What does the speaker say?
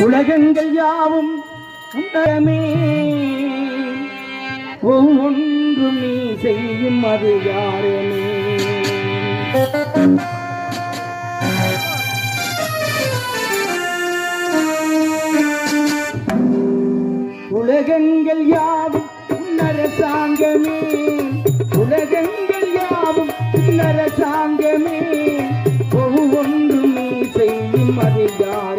உலகங்கள் யாவும் உண்டமே ஒவ்வொன்றும் நீ செய்யும் அதிகாரமே. உலகங்கள் யாவும் அரசாங்கமே உலகங்கள் யாவும் அரசாங்கமே ஒவ்வொன்றும் நீ செய்யும் அதிகாரம்.